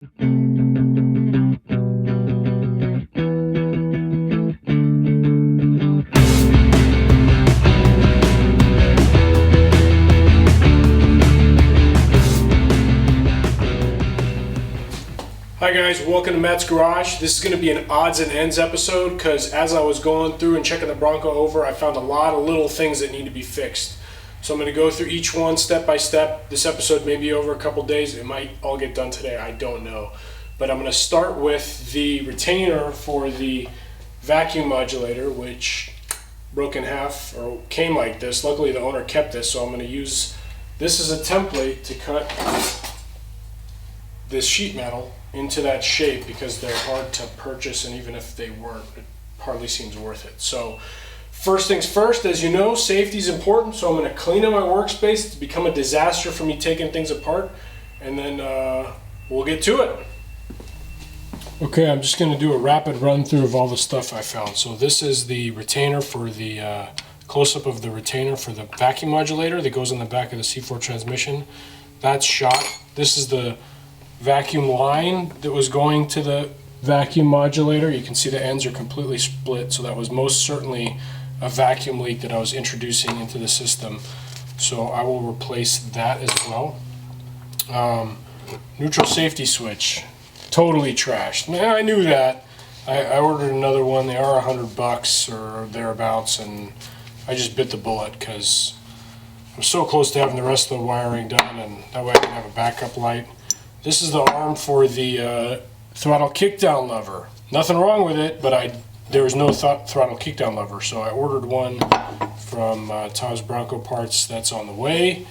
Hi guys, welcome to Matt's Garage. This is going to be an odds and ends episode because as I was going through and checking the Bronco over, I found a lot of little things that need to be fixed. So I'm going to go through each one step by step. This episode may be over a couple days. It might all get done today. I don't know. But I'm going to start with the retainer for the vacuum modulator, which broke in half or came like this. Luckily the owner kept this, so I'm going to use this as a template to cut this sheet metal into that shape because they're hard to purchase, and even if they weren't, it hardly seems worth it. So first things first, as you know, safety is important, so I'm going to clean up my workspace. It's become a disaster for me taking things apart, and then we'll get to it. Okay, I'm just going to do a rapid run through of all the stuff I found. So this is the retainer for the close-up of the retainer for the vacuum modulator that goes in the back of the C4 transmission. That's shot. This is the vacuum line that was going to the vacuum modulator. You can see the ends are completely split, so that was most certainly a vacuum leak that I was introducing into the system. So I will replace that as well. Neutral safety switch, totally trashed. Now, I knew that. I ordered another one. They are $100 or thereabouts, and I just bit the bullet because I'm so close to having the rest of the wiring done, and that way I can have a backup light. This is the arm for the throttle kickdown lever. Nothing wrong with it, but there was no throttle kickdown lever, so I ordered one from Tom's Bronco Parts. That's on the way.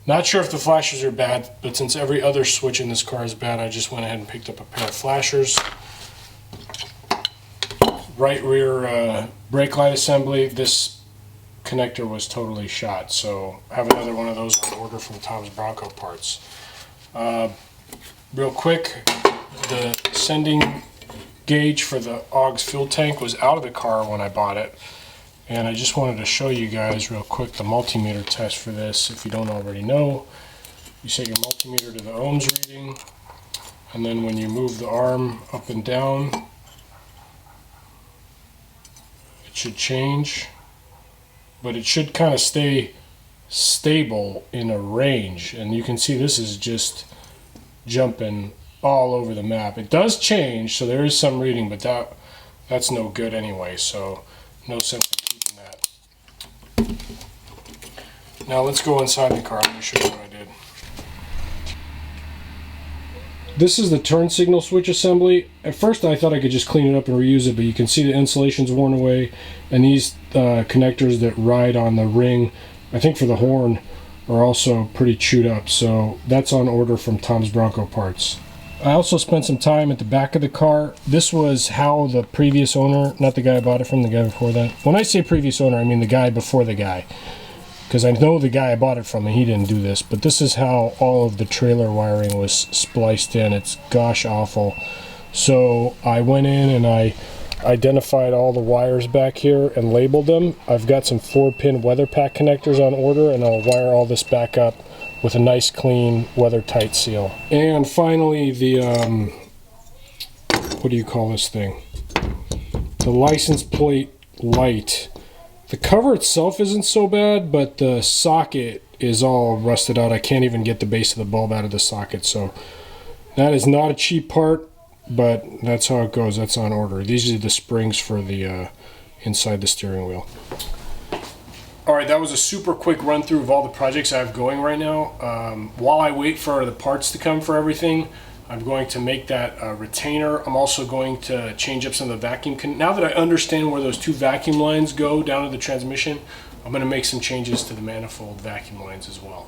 Not sure if the flashers are bad, but since every other switch in this car is bad, I just went ahead and picked up a pair of flashers. Right rear brake light assembly. This connector was totally shot, so I have another one of those on order from Tom's Bronco Parts. Real quick, the sending gauge for the AUX fuel tank was out of the car when I bought it, and I just wanted to show you guys real quick the multimeter test for this. If you don't already know, you set your multimeter to the ohms reading, and then when you move the arm up and down, it should change. But it should kind of stay stable in a range, and you can see this is just jumping all over the map. It does change, so there is some reading, but that's no good anyway, so no sense in keeping that. Now let's go inside the car. Let me show you what I did. This is the turn signal switch assembly. At first I thought I could just clean it up and reuse it, but you can see the insulation's worn away, and these connectors that ride on the ring, I think for the horn, are also pretty chewed up, so that's on order from Tom's Bronco Parts. I also spent some time at the back of the car. This was how the previous owner, not the guy I bought it from, the guy before that. When I say previous owner, I mean the guy before the guy, because I know the guy I bought it from and he didn't do this, but this is how all of the trailer wiring was spliced in. It's gosh awful. So I went in and I identified all the wires back here and labeled them. I've got some 4-pin weather pack connectors on order, and I'll wire all this back up with a nice clean weather tight seal. And finally the what do you call this thing? The license plate light. The cover itself isn't so bad, but the socket is all rusted out. I can't even get the base of the bulb out of the socket, so that is not a cheap part, but that's how it goes. That's on order. These are the springs for the inside the steering wheel. Alright, that was a super quick run through of all the projects I have going right now. While I wait for the parts to come for everything, I'm going to make that retainer. I'm also going to change up some of the vacuum. Now that I understand where those two vacuum lines go down to the transmission, I'm going to make some changes to the manifold vacuum lines as well.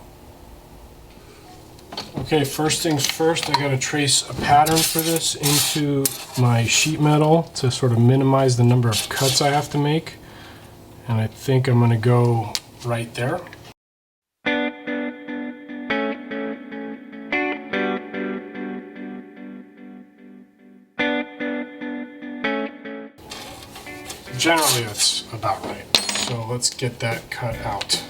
Okay, first things first, I got to trace a pattern for this into my sheet metal to sort of minimize the number of cuts I have to make. And I think I'm going to go right there. Generally that's about right. So let's get that cut out.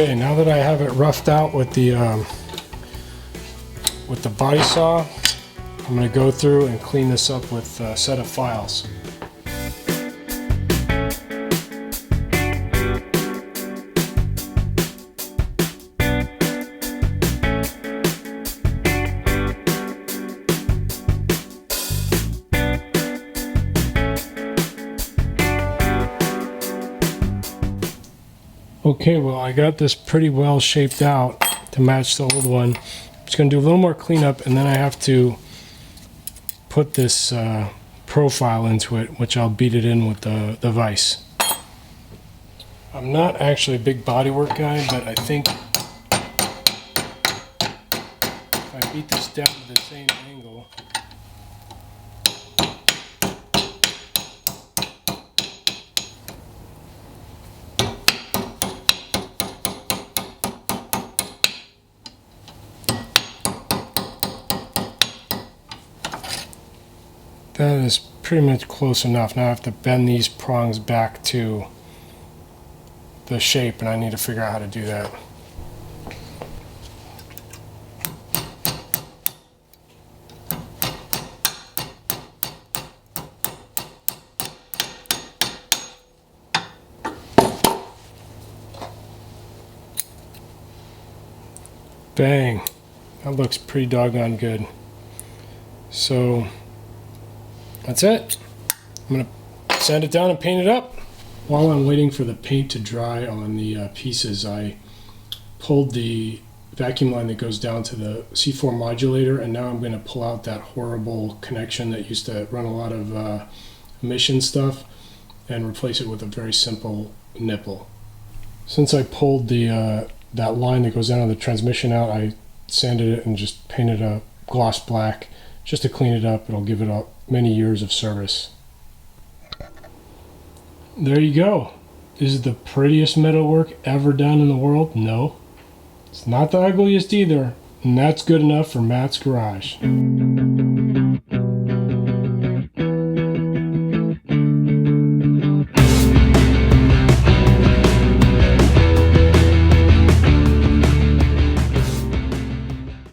Okay, now that I have it roughed out with the body saw, I'm going to go through and clean this up with a set of files. Okay, well, I got this pretty well shaped out to match the old one. I'm just going to do a little more cleanup, and then I have to put this profile into it, which I'll beat it in with the vise. I'm not actually a big bodywork guy, but I think if I beat this down to the same angle, that is pretty much close enough. Now I have to bend these prongs back to the shape, and I need to figure out how to do that. Bang! That looks pretty doggone good. So that's it. I'm going to sand it down and paint it up. While I'm waiting for the paint to dry on the pieces, I pulled the vacuum line that goes down to the C4 modulator, and now I'm going to pull out that horrible connection that used to run a lot of emission stuff and replace it with a very simple nipple. Since I pulled the that line that goes down on the transmission out, I sanded it and just painted a gloss black just to clean it up. It'll give it many years of service. There you go. Is it the prettiest metalwork ever done in the world? No. It's not the ugliest either, and that's good enough for Matt's garage.